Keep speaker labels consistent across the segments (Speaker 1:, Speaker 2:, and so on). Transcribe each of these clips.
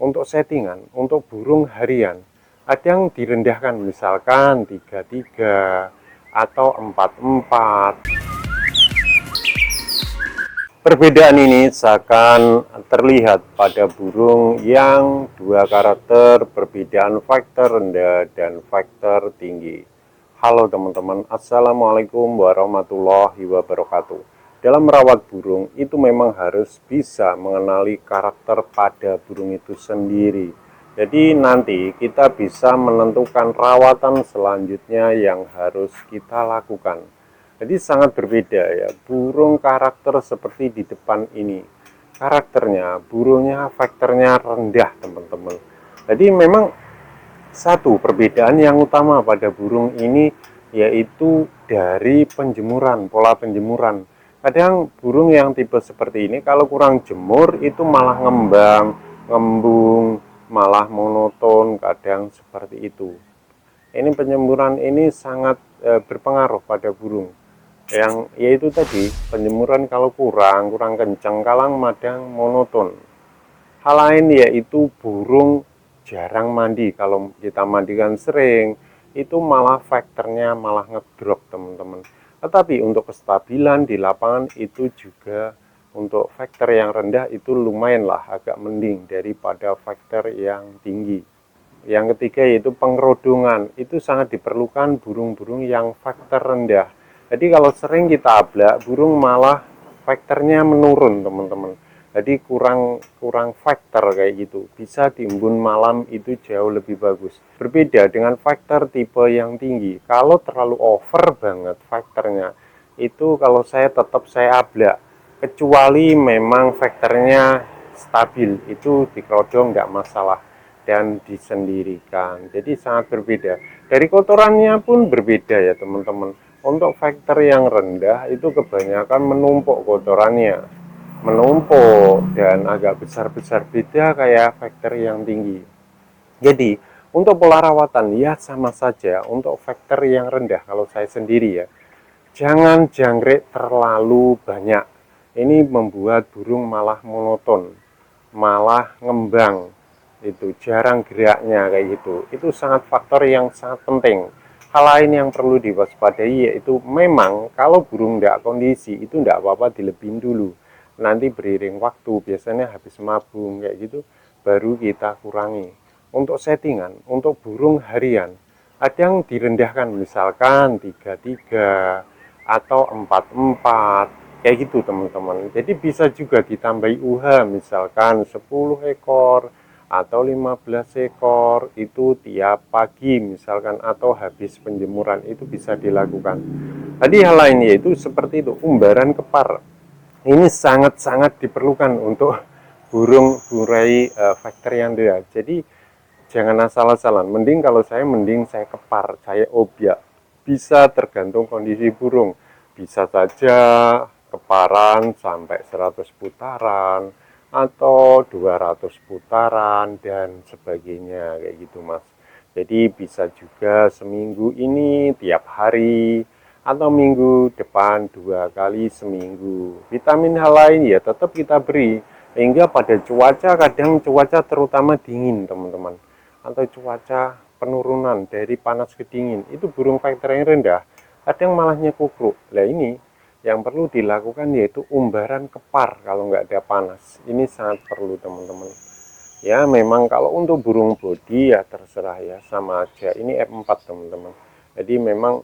Speaker 1: untuk settingan, untuk burung harian, ada yang direndahkan misalkan 33 atau 44. Perbedaan ini seakan terlihat pada burung yang dua karakter perbedaan faktor rendah dan faktor tinggi. Halo teman-teman, Assalamualaikum warahmatullahi wabarakatuh. Dalam merawat burung itu memang harus bisa mengenali karakter pada burung itu sendiri. Jadi nanti kita bisa menentukan rawatan selanjutnya yang harus kita lakukan. Jadi sangat berbeda ya, burung karakter seperti di depan ini. Karakternya, burungnya faktornya rendah teman-teman. Jadi memang satu perbedaan yang utama pada burung ini yaitu dari penjemuran, pola penjemuran. Kadang burung yang tipe seperti ini kalau kurang jemur itu malah ngembang, ngembung, malah monoton, kadang seperti itu. Ini penjemuran ini sangat berpengaruh pada burung yang yaitu tadi penjemuran kalau kurang kencang kalang madang monoton. Hal lain yaitu burung jarang mandi. Kalau kita mandikan sering itu malah faktornya malah ngedrop teman-teman. Tetapi untuk kestabilan di lapangan itu juga untuk faktor yang rendah itu lumayan lah agak mending daripada faktor yang tinggi. Yang ketiga yaitu pengerodongan, itu sangat diperlukan burung-burung yang faktor rendah. Jadi kalau sering kita ablak, burung malah faktornya menurun teman-teman. Jadi kurang faktor kayak gitu. Bisa timbun malam itu jauh lebih bagus. Berbeda dengan faktor tipe yang tinggi. Kalau terlalu over banget faktornya, itu kalau saya tetap saya ablak. Kecuali memang faktornya stabil, itu dikerodong nggak masalah dan disendirikan. Jadi sangat berbeda. Dari kotorannya pun berbeda ya teman-teman. Untuk faktor yang rendah itu kebanyakan menumpuk kotorannya. Menumpuk dan agak besar-besar, beda kayak faktor yang tinggi. Jadi untuk pola rawatan ya sama saja. Untuk faktor yang rendah kalau saya sendiri ya, jangan jangkrik terlalu banyak. Ini membuat burung malah monoton, malah ngembang, itu jarang geraknya kayak gitu. Itu sangat faktor yang sangat penting. Hal lain yang perlu diwaspadai yaitu memang kalau burung tidak kondisi itu tidak apa-apa dilebihin dulu. Nanti beriring waktu biasanya habis mabung kayak gitu baru kita kurangi. Untuk settingan, untuk burung harian ada yang direndahkan misalkan 33 atau 44 kayak gitu teman-teman. Jadi bisa juga ditambahi UH misalkan 10 ekor atau 15 ekor itu tiap pagi misalkan atau habis penjemuran itu bisa dilakukan. Tadi hal lain yaitu seperti itu umbaran kepar. Ini sangat-sangat diperlukan untuk burung burai faktor yang dia. Jadi jangan asal-asalan. Mending saya kepar, saya obyak. Bisa tergantung kondisi burung. Bisa saja keparan sampai 100 putaran atau 200 putaran dan sebagainya kayak gitu Mas. Jadi bisa juga seminggu ini tiap hari atau minggu depan 2 kali seminggu. Vitamin hal lain ya tetap kita beri hingga pada cuaca, kadang cuaca terutama dingin teman-teman, atau cuaca penurunan dari panas ke dingin, itu burung faktor yang rendah kadang malah nyekukruk. Nah ini yang perlu dilakukan yaitu umbaran kepar kalau nggak ada panas. Ini sangat perlu teman-teman. Ya memang kalau untuk burung bodi ya terserah ya, sama aja. Ini F4 teman-teman. Jadi memang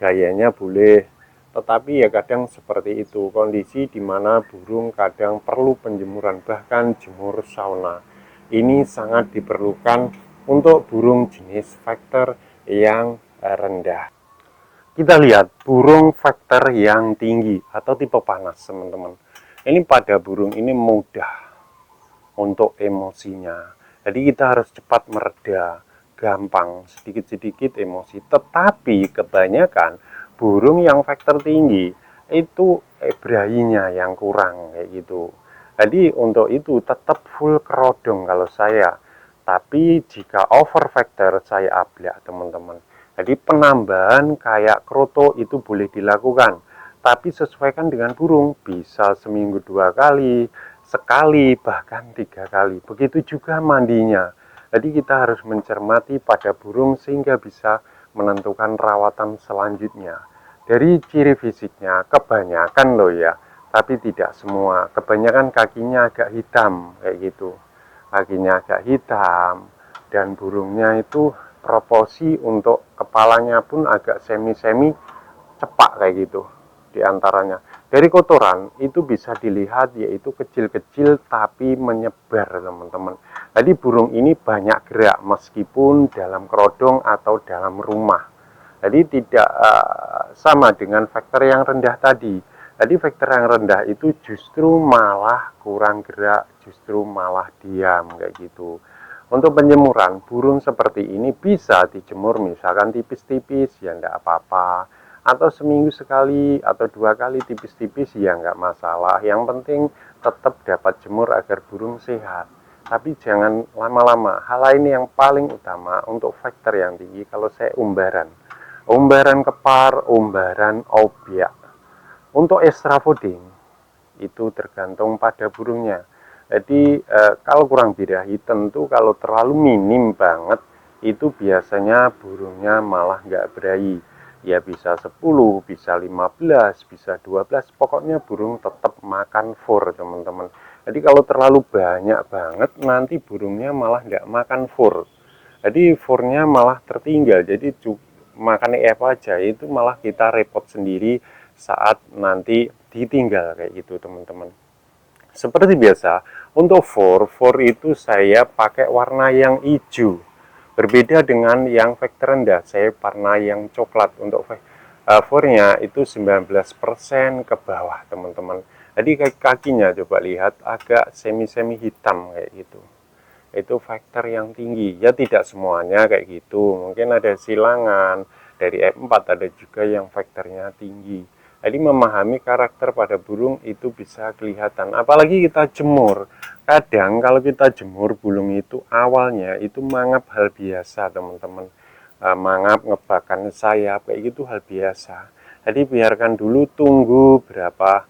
Speaker 1: gayanya boleh, tetapi ya kadang seperti itu. Kondisi di mana burung kadang perlu penjemuran, bahkan jemur sauna. Ini sangat diperlukan untuk burung jenis faktor yang rendah. Kita lihat burung faktor yang tinggi atau tipe panas teman-teman. Ini pada burung ini mudah untuk emosinya. Jadi kita harus cepat mereda, gampang, sedikit-sedikit emosi. Tetapi kebanyakan burung yang faktor tinggi itu brahinya yang kurang kayak gitu. Jadi untuk itu tetap full kerodong kalau saya. Tapi jika over factor saya ablak teman-teman. Jadi penambahan kayak kroto itu boleh dilakukan. Tapi sesuaikan dengan burung. Bisa seminggu 2 kali, sekali, bahkan 3 kali. Begitu juga mandinya. Jadi kita harus mencermati pada burung sehingga bisa menentukan rawatan selanjutnya. Dari ciri fisiknya, kebanyakan loh ya, tapi tidak semua. Kebanyakan kakinya agak hitam, kayak gitu. Kakinya agak hitam, dan burungnya itu proporsi untuk kepalanya pun agak semi-semi cepak kayak gitu diantaranya. Dari kotoran itu bisa dilihat yaitu kecil-kecil tapi menyebar teman-teman. Jadi burung ini banyak gerak meskipun dalam kerodong atau dalam rumah. Jadi tidak sama dengan faktor yang rendah tadi. Jadi faktor yang rendah itu justru malah kurang gerak, justru malah diam kayak gitu. Untuk penjemuran burung seperti ini bisa dijemur misalkan tipis-tipis ya enggak apa-apa, atau seminggu sekali atau 2 kali tipis-tipis ya nggak masalah. Yang penting tetap dapat jemur agar burung sehat, tapi jangan lama-lama. Hal lain yang paling utama untuk faktor yang tinggi kalau saya umbaran kepar, umbaran obyek. Untuk extra fooding itu tergantung pada burungnya. Jadi kalau kurang birahi tentu kalau terlalu minim banget itu biasanya burungnya malah nggak berahi. Ya bisa 10, bisa 15, bisa 12, pokoknya burung tetap makan fur teman-teman. Jadi kalau terlalu banyak banget nanti burungnya malah nggak makan fur. Jadi furnya malah tertinggal, jadi makan apa aja itu malah kita repot sendiri saat nanti ditinggal kayak gitu teman-teman. Seperti biasa, untuk fur itu saya pakai warna yang hijau. Berbeda dengan yang faktor rendah, saya warna yang coklat. Untuk furnya itu 19% ke bawah teman-teman. Jadi kakinya coba lihat agak semi-semi hitam kayak gitu. Itu faktor yang tinggi. Ya tidak semuanya kayak gitu. Mungkin ada silangan dari F4, ada juga yang faktornya tinggi. Jadi memahami karakter pada burung itu bisa kelihatan. Apalagi kita jemur. Kadang kalau kita jemur burung itu awalnya itu mangap hal biasa teman-teman. Mangap, ngebakan sayap kayak gitu hal biasa. Jadi biarkan dulu, tunggu berapa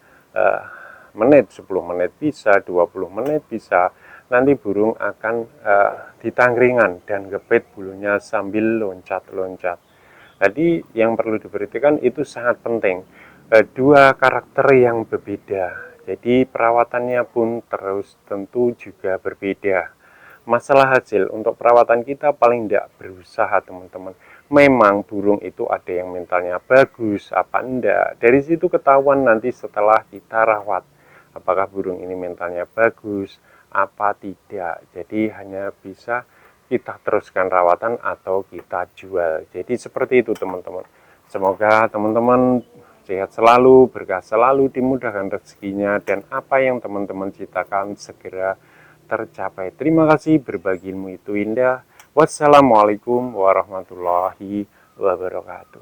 Speaker 1: menit, 10 menit bisa, 20 menit bisa. Nanti burung akan ditangkringan dan gepet bulunya sambil loncat-loncat. Jadi yang perlu diperhatikan itu sangat penting. Dua karakter yang berbeda. Jadi perawatannya pun terus tentu juga berbeda. Masalah hasil untuk perawatan kita paling tidak berusaha teman-teman. Memang burung itu ada yang mentalnya bagus apa enggak. Dari situ ketahuan nanti setelah kita rawat. Apakah burung ini mentalnya bagus apa tidak. Jadi hanya bisa kita teruskan rawatan atau kita jual. Jadi seperti itu teman-teman. Semoga teman-teman sehat selalu, berkah selalu, dimudahkan rezekinya, dan apa yang teman-teman citakan segera tercapai. Terima kasih, berbagi ilmu itu indah. Wassalamualaikum warahmatullahi wabarakatuh.